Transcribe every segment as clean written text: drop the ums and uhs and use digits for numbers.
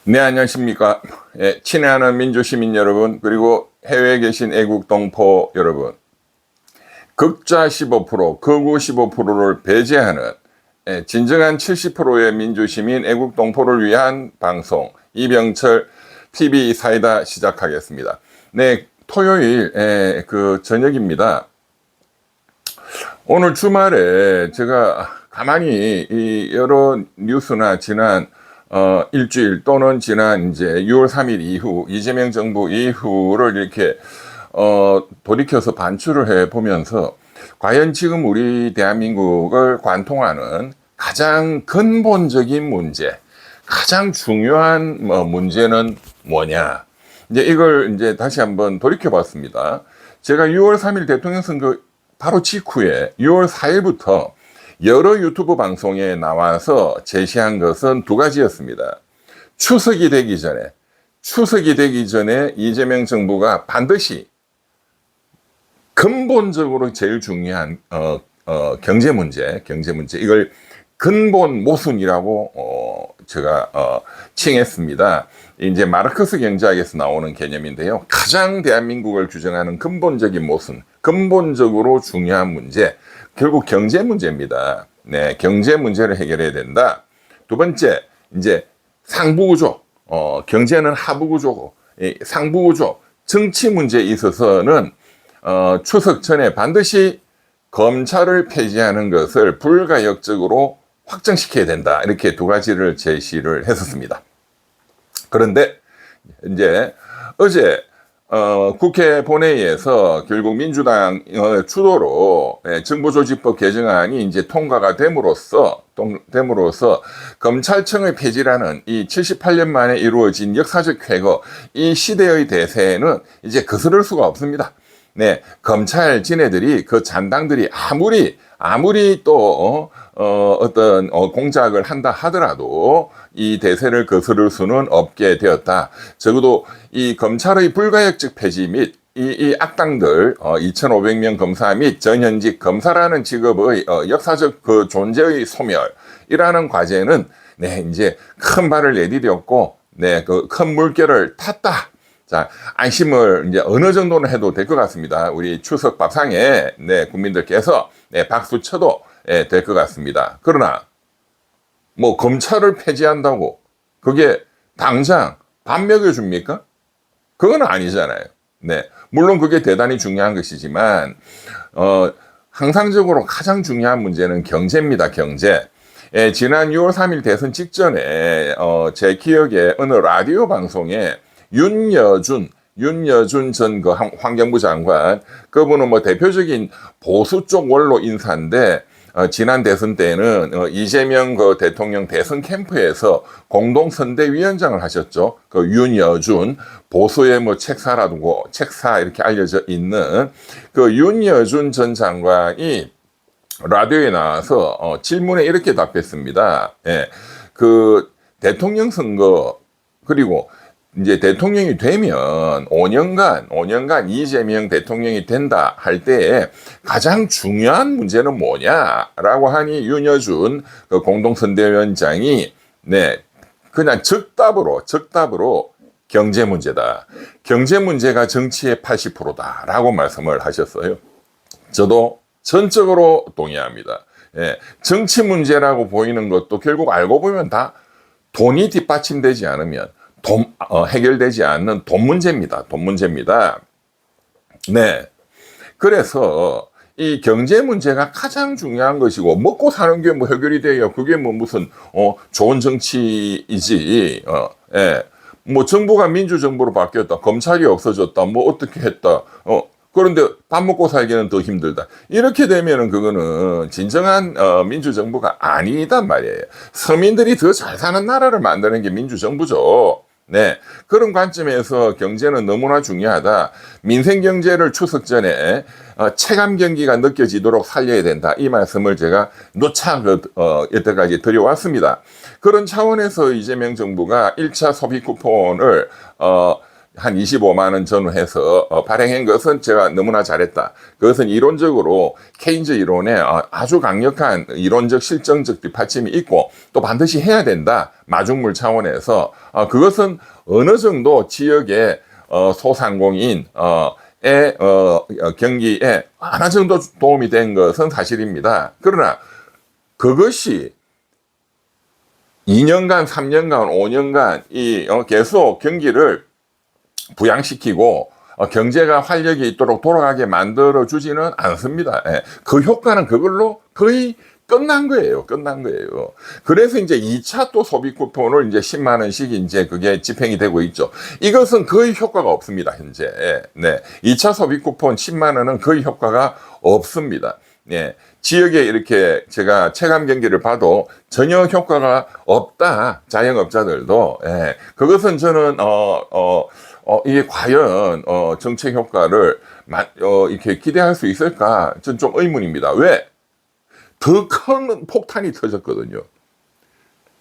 네, 안녕하십니까. 예, 친애하는 민주시민 여러분, 그리고 해외에 계신 애국동포 여러분. 극좌 15%, 극우 15%를 배제하는 진정한 70%의 민주시민 애국동포를 위한 방송, 이병철 TV 사이다 시작하겠습니다. 네, 토요일 그 저녁입니다. 오늘 주말에 제가 가만히 이 여러 뉴스나 지난 일주일 또는 지난 이제 6월 3일 이후 이재명 정부 이후를 이렇게 돌이켜서 반추를 해 보면서 과연 지금 우리 대한민국을 관통하는 가장 근본적인 문제, 가장 중요한 문제는 뭐냐? 이제 이걸 이제 다시 한번 돌이켜 봤습니다. 제가 6월 3일 대통령 선거 바로 직후에 6월 4일부터 여러 유튜브 방송에 나와서 제시한 것은 두 가지였습니다. 추석이 되기 전에 이재명 정부가 반드시 근본적으로 제일 중요한 경제 문제 이걸 근본 모순이라고 제가 칭했습니다. 이제 마르크스 경제학에서 나오는 개념인데요. 가장 대한민국을 규정하는 근본적인 모순, 근본적으로 중요한 문제, 결국 경제 문제입니다. 네, 경제 문제를 해결해야 된다. 두 번째, 이제 상부구조, 경제는 하부구조고, 상부구조, 정치 문제에 있어서는 추석 전에 반드시 검찰을 폐지하는 것을 불가역적으로 확정시켜야 된다. 이렇게 두 가지를 제시를 했었습니다. 그런데 이제 어제 국회 본회의에서 결국 민주당 주도로 정보조직법 개정안이 이제 통과가 됨으로써 검찰청의 폐지라는 이 78년 만에 이루어진 역사적 쾌거, 이 시대의 대세는 이제 거스를 수가 없습니다. 네, 검찰 지네들이 그 잔당들이 아무리 또 어떤 공작을 한다 하더라도 이 대세를 거스를 수는 없게 되었다. 적어도 이 검찰의 불가역적 폐지 및 이 악당들 2,500명 검사 및 전현직 검사라는 직업의 역사적 그 존재의 소멸이라는 과제는 네, 이제 큰 발을 내디뎠고 네, 그 큰 물결을 탔다. 자, 안심을 이제 어느 정도는 해도 될 것 같습니다. 우리 추석 밥상에 네, 국민들께서 네, 박수 쳐도 될 것 같습니다. 그러나 뭐 검찰을 폐지한다고 그게 당장 밥 먹여줍니까? 그건 아니잖아요. 네, 물론 그게 대단히 중요한 것이지만 항상적으로 가장 중요한 문제는 경제입니다. 경제. 지난 6월 3일 대선 직전에 제 기억에 어느 라디오 방송에 윤여준 전 그 환경부 장관, 그분은 뭐 대표적인 보수 쪽 원로 인사인데 지난 대선 때는 이재명 그 대통령 대선 캠프에서 공동선대위원장을 하셨죠. 그 윤여준, 보수의 뭐 책사 이렇게 알려져 있는 그 윤여준 전 장관이 라디오에 나와서 질문에 이렇게 답했습니다. 예, 그 대통령 선거 그리고 이제 대통령이 되면 5년간 이재명 대통령이 된다 할 때에 가장 중요한 문제는 뭐냐라고 하니 윤여준 그 공동선대위원장이 네, 그냥 적답으로 경제 문제다. 경제 문제가 정치의 80%다라고 말씀을 하셨어요. 저도 전적으로 동의합니다. 예, 정치 문제라고 보이는 것도 결국 알고 보면 다 돈이 뒷받침되지 않으면 해결되지 않는 돈 문제입니다. 돈 문제입니다. 네. 그래서 이 경제 문제가 가장 중요한 것이고, 먹고 사는 게 뭐 해결이 돼요. 그게 뭐 무슨, 좋은 정치이지, 예. 뭐 정부가 민주정부로 바뀌었다. 검찰이 없어졌다. 뭐 어떻게 했다. 그런데 밥 먹고 살기는 더 힘들다. 이렇게 되면은 그거는 진정한 민주정부가 아니단 말이에요. 서민들이 더 잘 사는 나라를 만드는 게 민주정부죠. 네, 그런 관점에서 경제는 너무나 중요하다. 민생 경제를 추석 전에 체감 경기가 느껴지도록 살려야 된다. 이 말씀을 제가 누차 여태까지 드려왔습니다. 그런 차원에서 이재명 정부가 1차 소비 쿠폰을 한 25만 원 전후해서 발행한 것은 제가 너무나 잘했다. 그것은 이론적으로 케인즈 이론에 아주 강력한 이론적 실정적 뒷받침이 있고 또 반드시 해야 된다. 마중물 차원에서 그것은 어느 정도 지역의 소상공인 경기에 어느 정도 도움이 된 것은 사실입니다. 그러나 그것이 2년간, 3년간, 5년간 계속 경기를 부양시키고 경제가 활력이 있도록 돌아가게 만들어 주지는 않습니다. 예. 그 효과는 그걸로 거의 끝난 거예요. 끝난 거예요. 그래서 이제 2차 또 소비 쿠폰을 이제 10만 원씩 이제 그게 집행이 되고 있죠. 이것은 거의 효과가 없습니다, 현재. 네. 2차 소비 쿠폰 10만 원은 거의 효과가 없습니다. 예. 지역에 이렇게 제가 체감 경기를 봐도 전혀 효과가 없다. 자영업자들도. 예. 그것은 저는, 이게 과연, 정책 효과를, 이렇게 기대할 수 있을까? 전 좀 의문입니다. 왜? 더 큰 폭탄이 터졌거든요.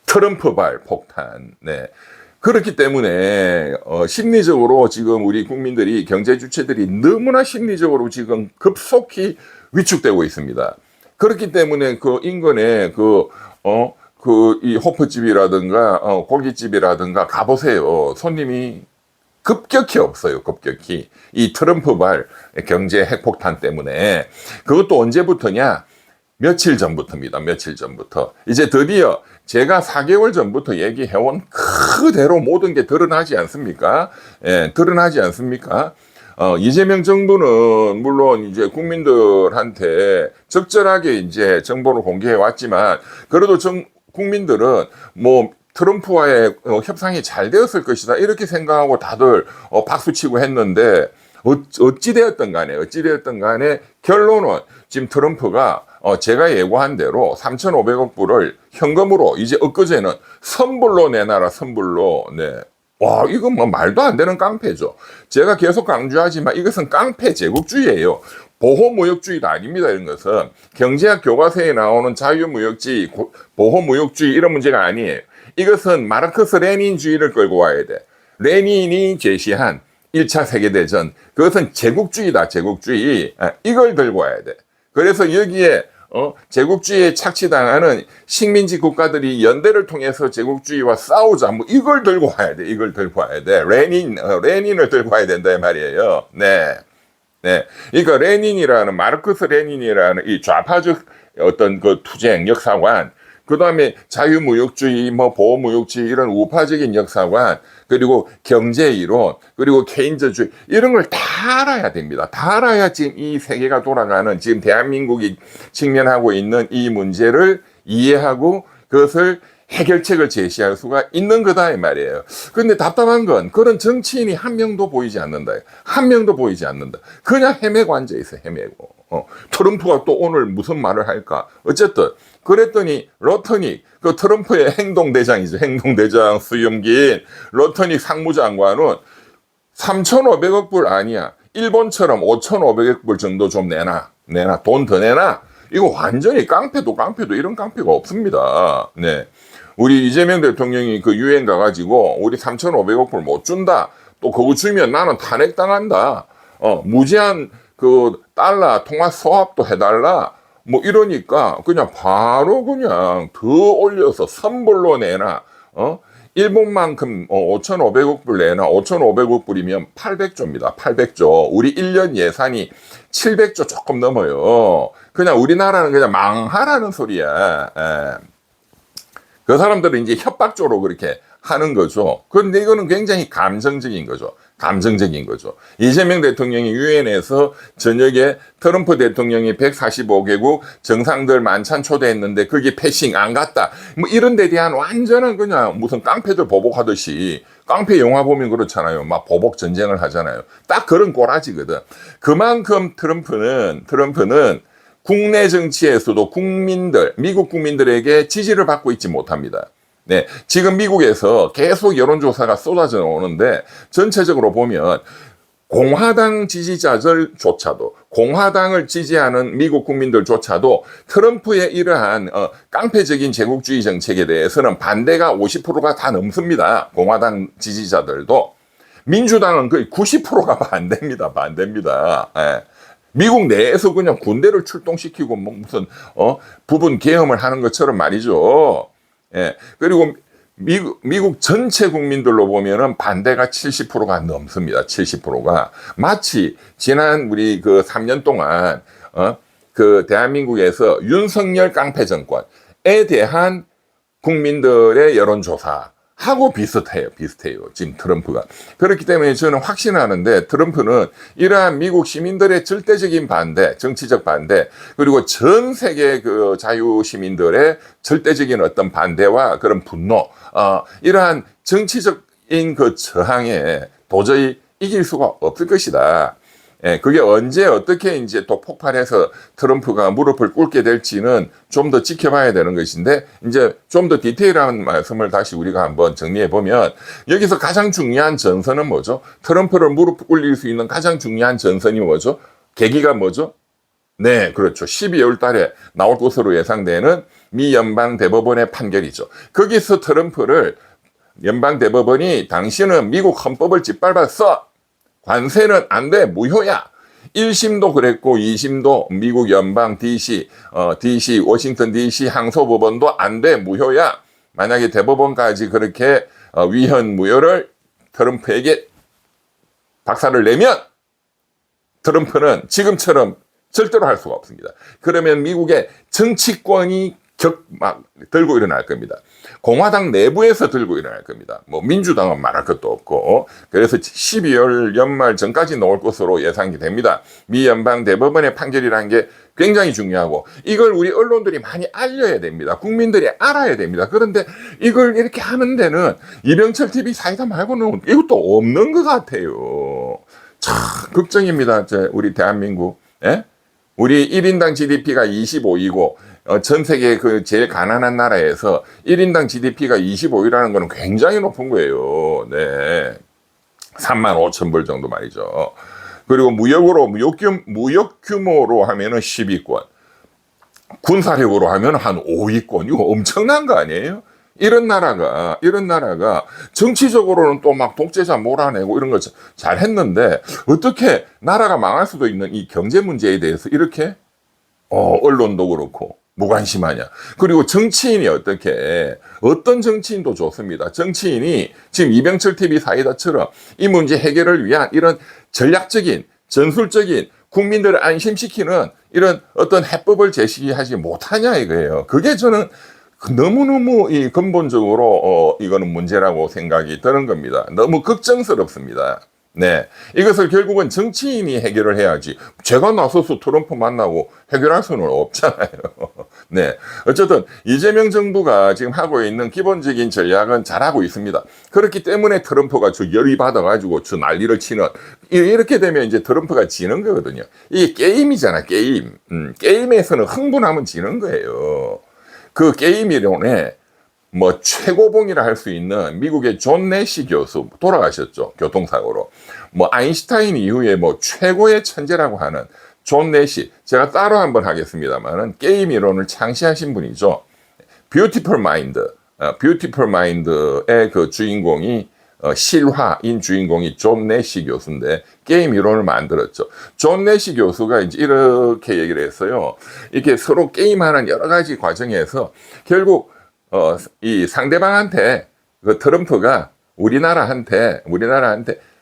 트럼프발 폭탄. 네. 그렇기 때문에, 심리적으로 지금 우리 국민들이, 경제 주체들이 너무나 심리적으로 지금 급속히 위축되고 있습니다. 그렇기 때문에 그 인근에 이 호프집이라든가, 고깃집이라든가 가보세요. 손님이 급격히 없어요, 급격히. 이 트럼프발 경제 핵폭탄 때문에. 그것도 언제부터냐? 며칠 전부터입니다, 며칠 전부터. 이제 드디어 제가 4개월 전부터 얘기해온 그대로 모든 게 드러나지 않습니까? 예, 드러나지 않습니까? 이재명 정부는 물론 이제 국민들한테 적절하게 이제 정보를 공개해 왔지만, 그래도 국민들은 뭐 트럼프와의 협상이 잘 되었을 것이다 이렇게 생각하고 다들 박수치고 했는데, 어찌되었던 간에 결론은 지금 트럼프가 제가 예고한 대로 3,500억 불을 현금으로 이제 엊그제는 선불로 내놔라, 선불로. 네. 와, 이건 뭐 말도 안 되는 깡패죠. 제가 계속 강조하지만 이것은 깡패 제국주의예요. 보호무역주의도 아닙니다. 이런 것은 경제학 교과서에 나오는 자유무역주의, 보호무역주의 이런 문제가 아니에요. 이것은 마르크스 레닌주의를 끌고 와야 돼. 레닌이 제시한 1차 세계대전, 그것은 제국주의다, 제국주의. 이걸 들고 와야 돼. 그래서 여기에 제국주의에 착취당하는 식민지 국가들이 연대를 통해서 제국주의와 싸우자, 뭐 이걸 들고 와야 돼. 이걸 들고 와야 돼. 레닌을 들고 와야 된다 이 말이에요. 네. 네. 그러니까 마르크스 레닌이라는 이 좌파적 어떤 그 투쟁 역사관, 그 다음에 자유무역주의, 뭐 보호무역주의 이런 우파적인 역사관, 그리고 경제이론, 그리고 케인즈주의 이런 걸 다 알아야 됩니다. 다 알아야 지금 이 세계가 돌아가는, 지금 대한민국이 직면하고 있는 이 문제를 이해하고 그것을 해결책을 제시할 수가 있는 거다 이 말이에요. 근데 답답한 건 그런 정치인이 한 명도 보이지 않는다. 한 명도 보이지 않는다. 그냥 헤매고 앉아 있어, 헤매고. 트럼프가 또 오늘 무슨 말을 할까? 어쨌든 그랬더니 러터닉, 그 트럼프의 행동대장이죠. 행동대장 수염긴 러터닉 상무장관은 3,500억 불 아니야. 일본처럼 5,500억 불 정도 좀 내놔. 돈 더 내놔. 이거 완전히 깡패도 이런 깡패가 없습니다. 네. 우리 이재명 대통령이 그 유엔 가가지고 우리 3,500억 불 못 준다. 또 그거 주면 나는 탄핵당한다. 무제한 그 달러 통화 소합도 해달라. 뭐 이러니까 그냥 바로 그냥 더 올려서 선불로 내놔. 일본만큼 5,500억 불 내놔. 5,500억 불이면 800조입니다. 800조. 우리 1년 예산이 700조 조금 넘어요. 그냥 우리나라는 그냥 망하라는 소리야. 그 사람들은 이제 협박조로 그렇게 하는 거죠. 그런데 이거는 굉장히 감정적인 거죠. 이재명 대통령이 유엔에서 저녁에 트럼프 대통령이 145개국 정상들 만찬 초대했는데 그게 패싱 안 갔다. 뭐 이런 데 대한 완전한 그냥 무슨 깡패들 보복하듯이, 깡패 영화 보면 그렇잖아요. 막 보복 전쟁을 하잖아요. 딱 그런 꼬라지거든. 그만큼 트럼프는 국내 정치에서도 미국 국민들에게 지지를 받고 있지 못합니다. 네, 지금 미국에서 계속 여론조사가 쏟아져 오는데 전체적으로 보면 공화당 지지자들조차도, 공화당을 지지하는 미국 국민들조차도 트럼프의 이러한 깡패적인 제국주의 정책에 대해서는 반대가 50%가 다 넘습니다. 공화당 지지자들도. 민주당은 거의 90%가 반대입니다. 반대입니다. 예. 미국 내에서 그냥 군대를 출동시키고 뭐 무슨 부분 계엄을 하는 것처럼 말이죠. 예. 그리고 미국 전체 국민들로 보면은 반대가 70%가 넘습니다. 70%가. 마치 지난 우리 그 3년 동안 그 대한민국에서 윤석열 깡패 정권에 대한 국민들의 여론조사하고 비슷해요. 지금 트럼프가. 그렇기 때문에 저는 확신하는데 트럼프는 이러한 미국 시민들의 절대적인 반대, 정치적 반대, 그리고 전 세계 그 자유 시민들의 절대적인 어떤 반대와 그런 분노, 이러한 정치적인 그 저항에 도저히 이길 수가 없을 것이다. 예, 그게 언제 어떻게 이제 또 폭발해서 트럼프가 무릎을 꿇게 될지는 좀 더 지켜봐야 되는 것인데, 이제 좀 더 디테일한 말씀을 다시 우리가 한번 정리해 보면, 여기서 가장 중요한 전선은 뭐죠? 트럼프를 무릎 꿇릴 수 있는 가장 중요한 전선이 뭐죠? 계기가 뭐죠? 네, 그렇죠. 12월 달에 나올 것으로 예상되는 미 연방 대법원의 판결이죠. 거기서 트럼프를 연방 대법원이 당신은 미국 헌법을 짓밟았어. 관세는 안 돼, 무효야. 1심도 그랬고 2심도 미국 연방 DC, 워싱턴 DC 항소법원도 안 돼, 무효야. 만약에 대법원까지 그렇게 위헌 무효를 트럼프에게 박살을 내면 트럼프는 지금처럼 절대로 할 수가 없습니다. 그러면 미국의 정치권이 막 들고 일어날 겁니다. 공화당 내부에서 들고 일어날 겁니다. 뭐 민주당은 말할 것도 없고. 그래서 12월 연말 전까지 나올 것으로 예상이 됩니다. 미 연방 대법원의 판결이라는 게 굉장히 중요하고, 이걸 우리 언론들이 많이 알려야 됩니다. 국민들이 알아야 됩니다. 그런데 이걸 이렇게 하는 데는 이병철 TV 사이다 말고는 이것도 없는 것 같아요. 참 걱정입니다. 우리 대한민국. 예? 우리 1인당 GDP가 25이고 전 세계 그 제일 가난한 나라에서 1인당 GDP가 25이라는 거는 굉장히 높은 거예요. 네. 35,000불 정도 말이죠. 그리고 무역 규모로 하면은 10위권. 군사력으로 하면 한 5위권. 이거 엄청난 거 아니에요? 이런 나라가 정치적으로는 또 막 독재자 몰아내고 이런 거 잘 했는데, 어떻게 나라가 망할 수도 있는 이 경제 문제에 대해서 이렇게 언론도 그렇고 무관심하냐. 그리고 정치인이 어떤 정치인도 좋습니다. 정치인이 지금 이병철 TV 사이다처럼 이 문제 해결을 위한 이런 전략적인, 전술적인, 국민들을 안심시키는 이런 어떤 해법을 제시하지 못하냐 이거예요. 그게 저는 너무너무 근본적으로 이거는 문제라고 생각이 드는 겁니다. 너무 걱정스럽습니다. 네, 이것을 결국은 정치인이 해결을 해야지 제가 나서서 트럼프 만나고 해결할 수는 없잖아요. 네, 어쨌든 이재명 정부가 지금 하고 있는 기본적인 전략은 잘하고 있습니다. 그렇기 때문에 트럼프가 열이 받아가지고 난리를 치는, 이렇게 되면 이제 트럼프가 지는 거거든요. 이게 게임이잖아, 게임. 게임에서는 흥분하면 지는 거예요. 그 게임 이론에 뭐 최고봉이라 할 수 있는 미국의 존 내시 교수, 돌아가셨죠, 교통사고로. 뭐 아인슈타인 이후에 뭐 최고의 천재라고 하는 존 내시, 제가 따로 한번 하겠습니다만은 게임 이론을 창시하신 분이죠. 뷰티풀 마인드의 그 주인공이 실화인 주인공이 존 내시 교수인데 게임 이론을 만들었죠. 존 내시 교수가 이제 이렇게 얘기를 했어요. 이렇게 서로 게임하는 여러 가지 과정에서 결국 이 상대방한테 그 트럼프가 우리나라한테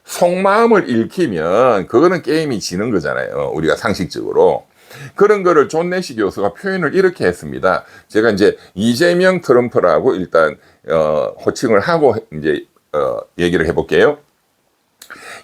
속마음을 읽히면 그거는 게임이 지는 거잖아요. 우리가 상식적으로. 그런 거를 존 내시 교수가 표현을 이렇게 했습니다. 제가 이제 이재명 트럼프라고 일단 호칭을 하고 이제 얘기를 해볼게요.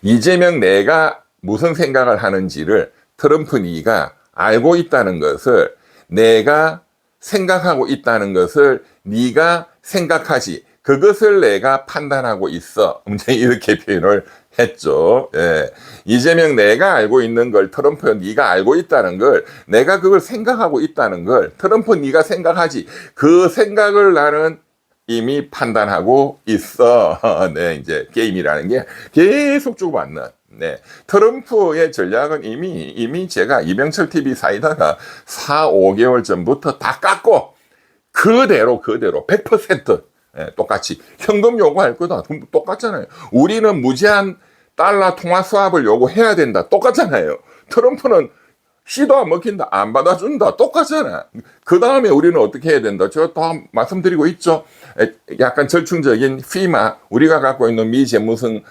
이재명 내가 무슨 생각을 하는지를 트럼프 네가 알고 있다는 것을, 내가 생각하고 있다는 것을 네가 생각하지, 그것을 내가 판단하고 있어. 이렇게 표현을 했죠. 예. 이재명 내가 알고 있는 걸 트럼프 네가 알고 있다는 걸, 내가 그걸 생각하고 있다는 걸 트럼프 네가 생각하지, 그 생각을 나는 이미 판단하고 있어. 네, 이제 게임이라는 게 계속 주고받는. 네, 트럼프의 전략은 이미 제가 이병철 TV 사이다가 4, 5개월 전부터 다 깎고 그대로 100% 예, 똑같이 현금 요구할 거다. 똑같잖아요. 우리는 무제한 달러 통화 수합을 요구해야 된다. 똑같잖아요. 트럼프는 시도 안 먹힌다. 안 받아준다. 똑같잖아. 그 다음에 우리는 어떻게 해야 된다. 제가 다 말씀드리고 있죠. 약간 절충적인 FEMA, 우리가 갖고 있는 미 재무승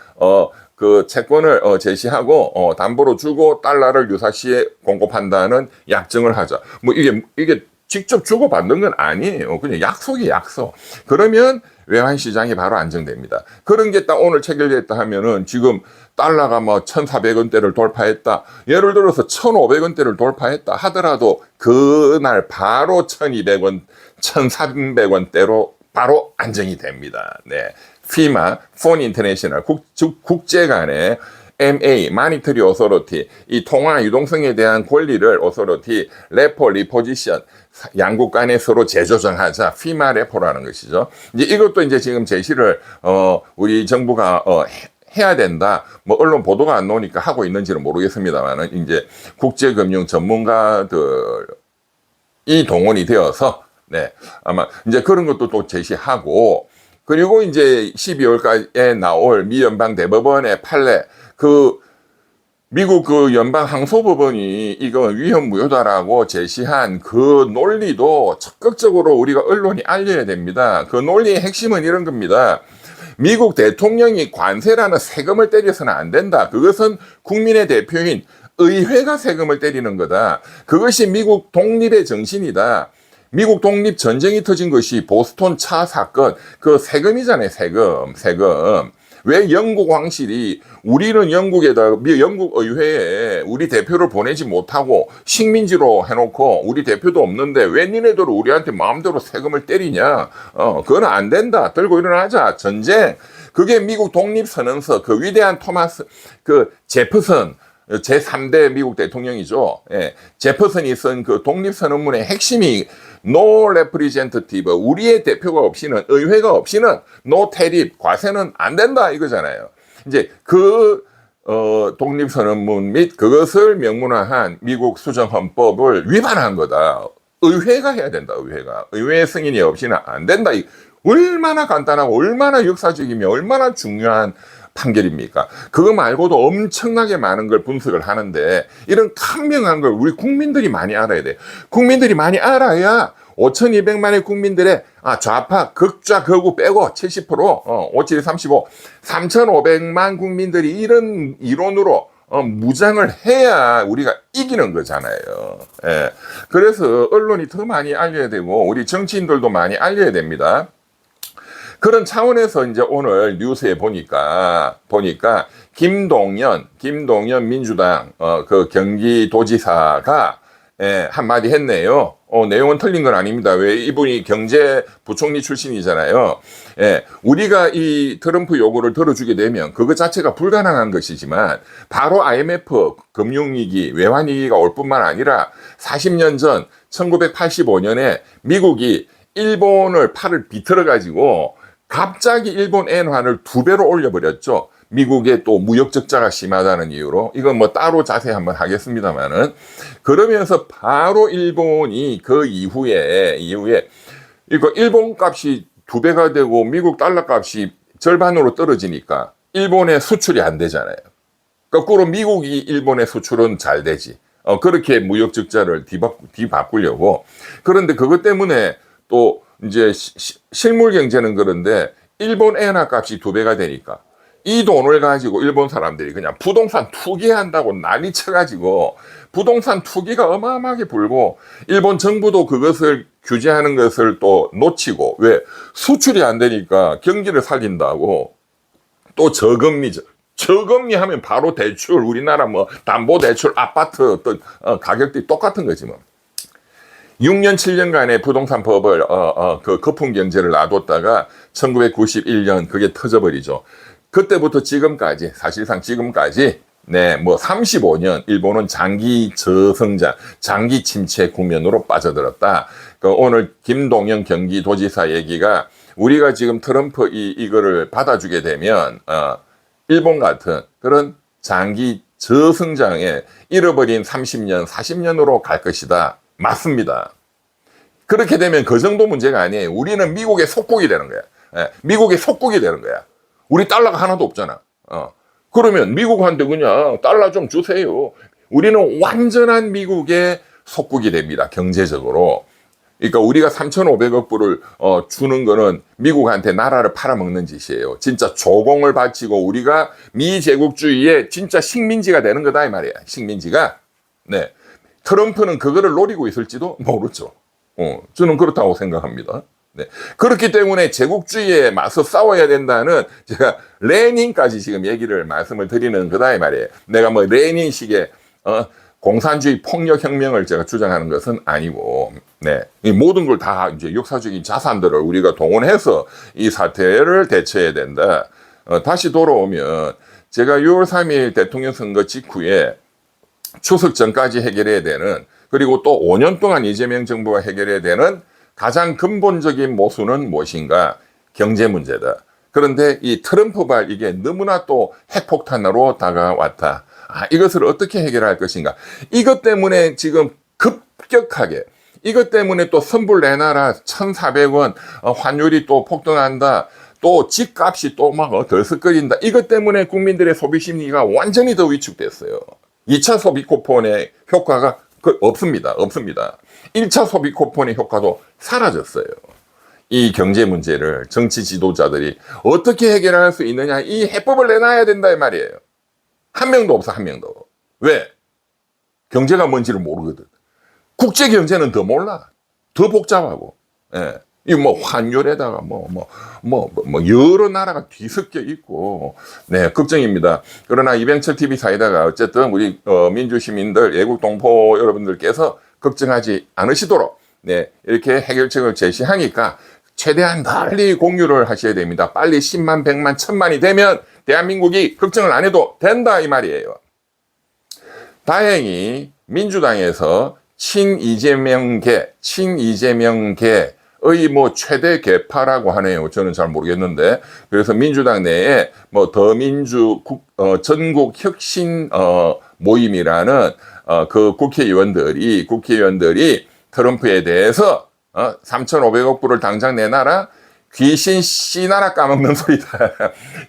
그 채권을 제시하고 담보로 주고 달러를 유사시에 공급한다는 약정을 하자. 뭐 이게 직접 주고 받는 건 아니에요. 그냥 약속이 약속. 그러면 외환 시장이 바로 안정됩니다. 그런 게 딱 오늘 체결됐다 하면은 지금 달러가 뭐 1,400원대를 돌파했다. 예를 들어서 1,500원대를 돌파했다 하더라도 그날 바로 1,200원, 1,300원대로 바로 안정이 됩니다. 네. FEMA, Foreign International, 국제 간의 MA, Monetary Authority, 이 통화 유동성에 대한 권리를 Authority, 레포, 리포지션, 양국 간에 서로 재조정하자. FEMA 레포라는 것이죠. 이제 이것도 이제 지금 제시를 우리 정부가 해야 된다. 뭐 언론 보도가 안 나오니까 하고 있는지는 모르겠습니다만은 이제 국제금융 전문가들이 동원이 되어서 네 아마 이제 그런 것도 또 제시하고 그리고 이제 12월까지에 나올 미 연방 대법원의 판례 그 미국 그 연방 항소법원이 이거 위헌 무효다라고 제시한 그 논리도 적극적으로 우리가 언론이 알려야 됩니다. 그 논리의 핵심은 이런 겁니다. 미국 대통령이 관세라는 세금을 때려서는 안 된다. 그것은 국민의 대표인 의회가 세금을 때리는 거다. 그것이 미국 독립의 정신이다. 미국 독립 전쟁이 터진 것이 보스턴 차 사건, 그 세금이잖아요, 세금. 왜 영국 왕실이 우리는 영국 의회에 우리 대표를 보내지 못하고 식민지로 해놓고 우리 대표도 없는데 왜 니네들 우리한테 마음대로 세금을 때리냐? 그건 안 된다. 들고 일어나자. 전쟁. 그게 미국 독립선언서 그 위대한 토마스 그 제퍼슨 제3대 미국 대통령이죠. 예. 제퍼슨이 쓴 그 독립선언문의 핵심이 no representative, 우리의 대표가 없이는, 의회가 없이는 no tariff, 과세는 안 된다 이거잖아요. 이제 그 독립선언문 및 그것을 명문화한 미국 수정헌법을 위반한 거다. 의회가 해야 된다. 의회의 승인이 없이는 안 된다. 얼마나 간단하고 얼마나 역사적이며 얼마나 중요한 판결입니까? 그거 말고도 엄청나게 많은 걸 분석을 하는데 이런 간명한 걸 우리 국민들이 많이 알아야 돼. 국민들이 많이 알아야 5,200만의 국민들의 좌파 극좌 극우 빼고 70% 57, 35 3,500만 국민들이 이런 이론으로 무장을 해야 우리가 이기는 거잖아요. 예. 그래서 언론이 더 많이 알려야 되고 우리 정치인들도 많이 알려야 됩니다. 그런 차원에서 이제 오늘 뉴스에 보니까 김동연 민주당 그 경기도지사가 한마디 했네요. 내용은 틀린 건 아닙니다. 왜 이분이 경제부총리 출신이잖아요. 우리가 이 트럼프 요구를 들어주게 되면 그것 자체가 불가능한 것이지만 바로 IMF 금융위기, 외환위기가 올 뿐만 아니라 40년 전 1985년에 미국이 일본을 팔을 비틀어가지고 갑자기 일본 엔화를 2배로 올려버렸죠. 미국의 또 무역 적자가 심하다는 이유로. 이건 뭐 따로 자세히 한번 하겠습니다만은. 그러면서 바로 일본이 그 이후에 이거 일본 값이 2배가 되고 미국 달러 값이 절반으로 떨어지니까 일본의 수출이 안 되잖아요. 거꾸로 미국이 일본의 수출은 잘 되지. 그렇게 무역 적자를 뒤바꾸려고. 그런데 그것 때문에 또 이제 실물 경제는 그런데 일본 엔화 값이 2배가 되니까 이 돈을 가지고 일본 사람들이 그냥 부동산 투기한다고 난리 쳐가지고 부동산 투기가 어마어마하게 불고 일본 정부도 그것을 규제하는 것을 또 놓치고 왜 수출이 안 되니까 경기를 살린다고 또 저금리 하면 바로 대출 우리나라 뭐 담보대출 아파트 어떤 가격들이 똑같은 거지 뭐. 6년 7년간의 부동산 법을 그 거품 경제를 놔뒀다가 1991년 그게 터져버리죠. 그때부터 지금까지 사실상 지금까지 뭐 35년 일본은 장기 저성장, 장기 침체 국면으로 빠져들었다. 오늘 김동연 경기도지사 얘기가 우리가 지금 트럼프 이거를 받아주게 되면 일본 같은 그런 장기 저성장에 잃어버린 30년, 40년으로 갈 것이다. 맞습니다. 그렇게 되면 그 정도 문제가 아니에요. 우리는 미국의 속국이 되는 거야. 예, 미국의 속국이 되는 거야. 우리 달러가 하나도 없잖아. 그러면 미국한테 그냥 달러 좀 주세요. 우리는 완전한 미국의 속국이 됩니다. 경제적으로. 그러니까 우리가 3,500억 불을 주는 거는 미국한테 나라를 팔아먹는 짓이에요. 진짜 조공을 바치고 우리가 미제국주의의 진짜 식민지가 되는 거다 이 말이야. 식민지가. 네. 트럼프는 그거를 노리고 있을지도 모르죠. 저는 그렇다고 생각합니다. 네. 그렇기 때문에 제국주의에 맞서 싸워야 된다는 제가 레닌까지 지금 얘기를 말씀을 드리는 거다 이 말이에요. 내가 뭐 레닌식의 공산주의 폭력혁명을 제가 주장하는 것은 아니고, 네. 이 모든 걸 다 이제 역사적인 자산들을 우리가 동원해서 이 사태를 대처해야 된다. 다시 돌아오면 제가 6월 3일 대통령 선거 직후에 추석 전까지 해결해야 되는, 그리고 또 5년 동안 이재명 정부가 해결해야 되는 가장 근본적인 모순은 무엇인가? 경제 문제다. 그런데 이 트럼프발 이게 너무나 또 핵폭탄으로 다가왔다. 이것을 어떻게 해결할 것인가? 이것 때문에 지금 급격하게, 이것 때문에 또 선불 내놔라 1,400원 환율이 또 폭등한다. 또 집값이 또 막 덜썩거린다. 이것 때문에 국민들의 소비 심리가 완전히 더 위축됐어요. 2차 소비 쿠폰의 효과가 없습니다. 1차 소비 쿠폰의 효과도 사라졌어요. 이 경제 문제를 정치 지도자들이 어떻게 해결할 수 있느냐, 이 해법을 내놔야 된다 이 말이에요. 한 명도 없어, 한 명도. 왜? 경제가 뭔지를 모르거든. 국제 경제는 더 몰라. 더 복잡하고. 예. 이 뭐 환율에다가 여러 나라가 뒤섞여 있고, 네, 걱정입니다. 그러나 이병철 TV 사이다가 어쨌든 우리 민주 시민들, 애국 동포 여러분들께서 걱정하지 않으시도록, 네, 이렇게 해결책을 제시하니까 최대한 널리 공유를 하셔야 됩니다. 빨리 10만, 100만, 1000만이 되면 대한민국이 걱정을 안 해도 된다 이 말이에요. 다행히 민주당에서 친이재명계의 뭐 최대 계파라고 하네요. 저는 잘 모르겠는데, 그래서 민주당 내에 뭐 더민주 전국 혁신 모임이라는 그 국회의원들이 트럼프에 대해서 3,500억 불을 당장 내놔라. 귀신 씨나라 까먹는 소리다.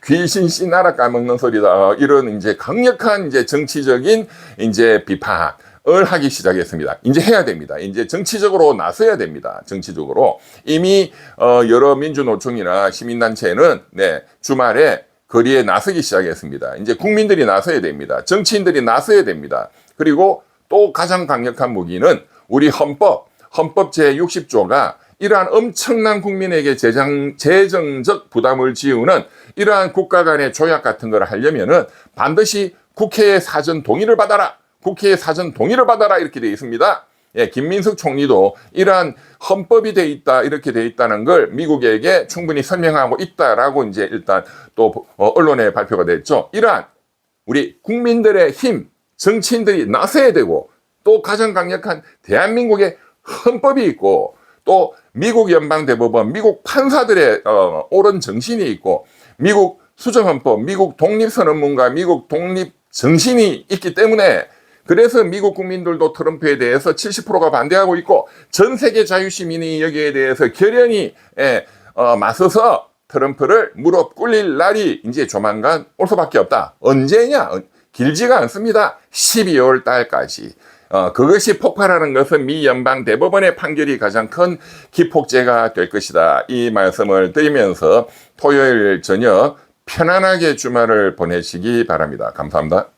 귀신 씨나라 까먹는 소리다. 이런 이제 강력한 이제 정치적인 이제 비판을 하기 시작했습니다. 이제 해야 됩니다. 이제 정치적으로 나서야 됩니다. 정치적으로. 이미 여러 민주노총이나 시민단체는 네, 주말에 거리에 나서기 시작했습니다. 이제 국민들이 나서야 됩니다. 정치인들이 나서야 됩니다. 그리고 또 가장 강력한 무기는 우리 헌법 제60조가 이러한 엄청난 국민에게 재정적 부담을 지우는 이러한 국가 간의 조약 같은 걸 하려면은 반드시 국회의 사전 동의를 받아라. 이렇게 되어 있습니다. 예, 김민석 총리도 이러한 헌법이 돼 있다, 이렇게 돼 있다는 걸 미국에게 충분히 설명하고 있다라고 이제 일단 또 언론에 발표가 됐죠. 이러한 우리 국민들의 힘, 정치인들이 나서야 되고, 또 가장 강력한 대한민국의 헌법이 있고, 또 미국 연방대법원, 미국 판사들의 옳은 정신이 있고, 미국 수정헌법, 미국 독립선언문과 미국 독립정신이 있기 때문에, 그래서 미국 국민들도 트럼프에 대해서 70%가 반대하고 있고, 전 세계 자유시민이 여기에 대해서 결연히 맞서서 트럼프를 무릎 꿇릴 날이 이제 조만간 올 수밖에 없다. 언제냐? 길지가 않습니다. 12월 달까지. 그것이 폭발하는 것은 미 연방 대법원의 판결이 가장 큰 기폭제가 될 것이다. 이 말씀을 드리면서 토요일 저녁 편안하게 주말을 보내시기 바랍니다. 감사합니다.